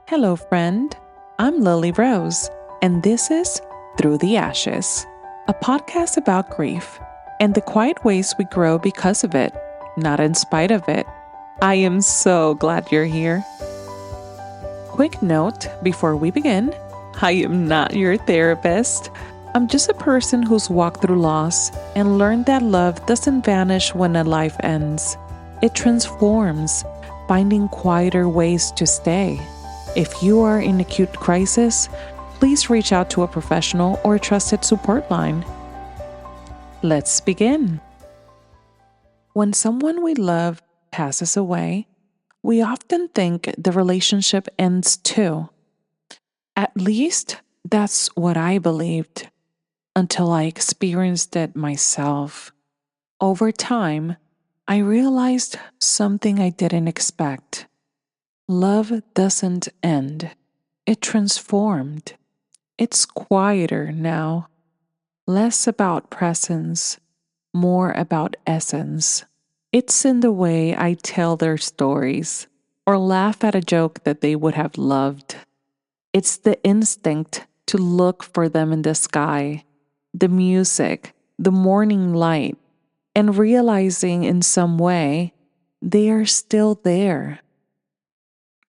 Hello, friend. I'm Lily Rose, and this is Through the Ashes, a podcast about grief and the quiet ways we grow because of it, not in spite of it. I am so glad you're here. Quick note before we begin, I am not your therapist. I'm just a person who's walked through loss and learned that love doesn't vanish when a life ends. It transforms, finding quieter ways to stay. If you are in acute crisis, please reach out to a professional or a trusted support line. Let's begin. When someone we love passes away, we often think the relationship ends too. At least that's what I believed until I experienced it myself. Over time, I realized something I didn't expect. Love doesn't end. It transformed. It's quieter now. Less about presence, more about essence. It's in the way I tell their stories or laugh at a joke that they would have loved. It's the instinct to look for them in the sky, the music, the morning light, and realizing in some way they are still there.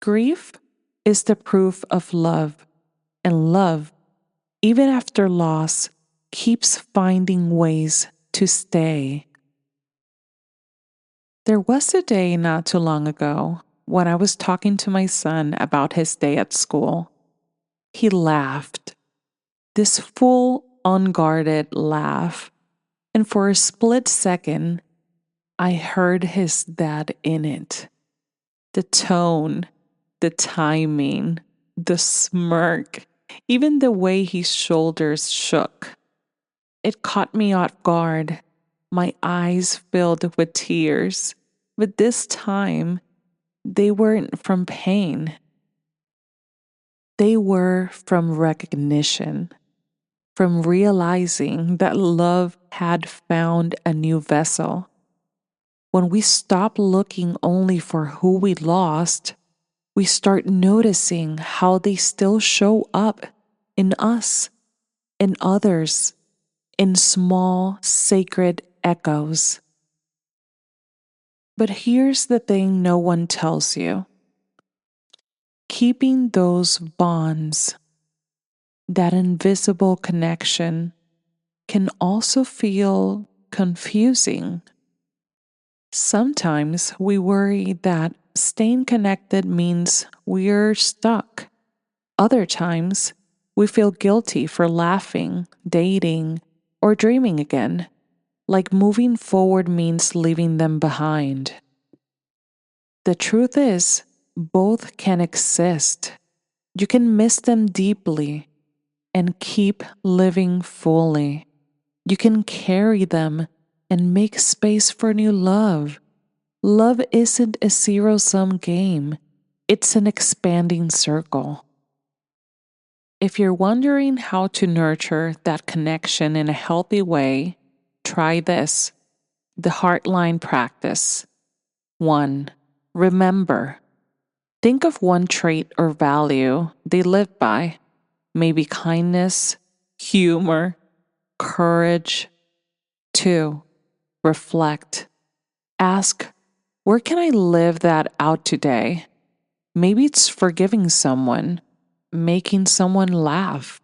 Grief is the proof of love, and love, even after loss, keeps finding ways to stay. There was a day not too long ago when I was talking to my son about his day at school. He laughed, this full, unguarded laugh, and for a split second, I heard his dad in it. The tone, the timing, the smirk, even the way his shoulders shook. It caught me off guard. My eyes filled with tears, but this time they weren't from pain. They were from recognition, from realizing that love had found a new vessel. When we stop looking only for who we lost, we start noticing how they still show up in us, in others, in small, sacred echoes. But here's the thing no one tells you. Keeping those bonds, that invisible connection, can also feel confusing. Sometimes we worry that staying connected means we're stuck. Other times, we feel guilty for laughing, dating, or dreaming again, like moving forward means leaving them behind. The truth is, both can exist. You can miss them deeply and keep living fully. You can carry them and make space for new love. Love isn't a zero-sum game. It's an expanding circle. If you're wondering how to nurture that connection in a healthy way, try this: the Heartline Practice. 1. Remember. Think of one trait or value they live by. Maybe kindness, humor, courage. 2. Reflect. Ask, where can I live that out today? Maybe it's forgiving someone, making someone laugh,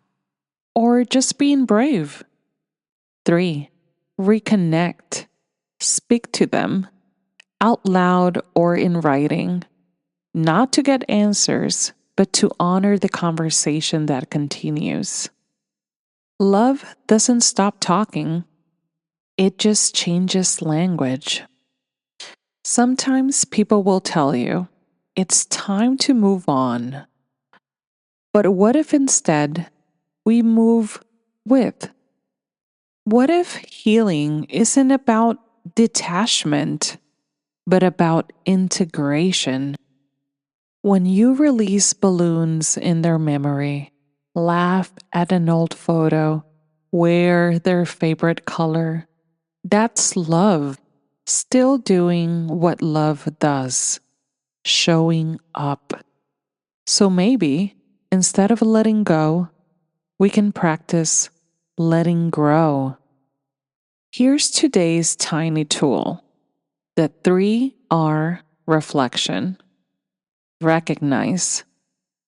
or just being brave. 3. Reconnect. Speak to them, out loud or in writing, not to get answers, but to honor the conversation that continues. Love doesn't stop talking, it just changes language. Sometimes people will tell you, it's time to move on. But what if instead we move with? What if healing isn't about detachment, but about integration? When you release balloons in their memory, laugh at an old photo, wear their favorite color, that's love, still doing what love does, showing up. So maybe, instead of letting go, we can practice letting grow. Here's today's tiny tool: the 3R reflection. Recognize.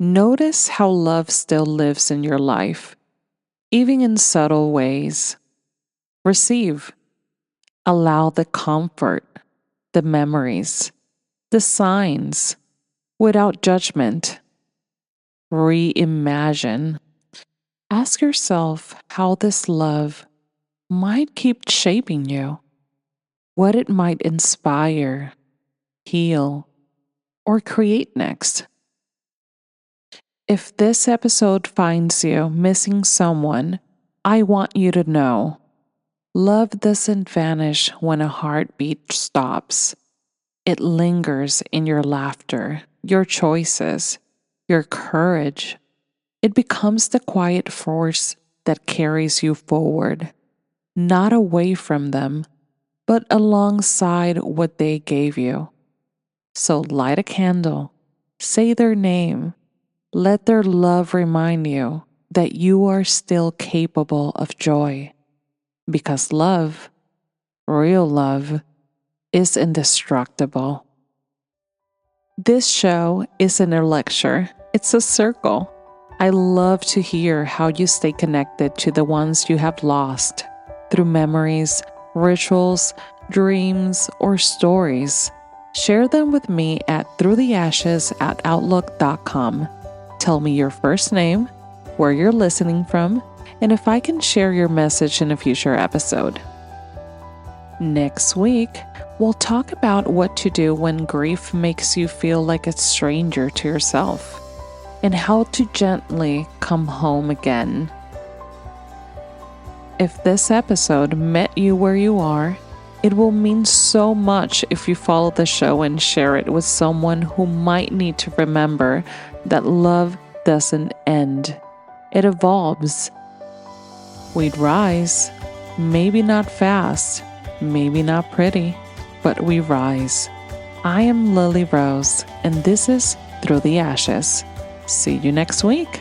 Notice how love still lives in your life, even in subtle ways. Receive. Allow the comfort, the memories, the signs, without judgment. Reimagine. Ask yourself how this love might keep shaping you, what it might inspire, heal, or create next. If this episode finds you missing someone, I want you to know love doesn't vanish when a heartbeat stops. It lingers in your laughter, your choices, your courage. It becomes the quiet force that carries you forward, not away from them, but alongside what they gave you. So light a candle, say their name, let their love remind you that you are still capable of joy. Because love, real love, is indestructible. This show isn't a lecture, it's a circle. I love to hear how you stay connected to the ones you have lost through memories, rituals, dreams, or stories. Share them with me at throughtheashes@outlook.com. Tell me your first name, where you're listening from, and if I can share your message in a future episode. Next week, we'll talk about what to do when grief makes you feel like a stranger to yourself, and how to gently come home again. If this episode met you where you are, it will mean so much if you follow the show and share it with someone who might need to remember that love doesn't end. It evolves. We'd rise, maybe not fast, maybe not pretty, but we rise. I am Lily Rose, and this is Through the Ashes. See you next week.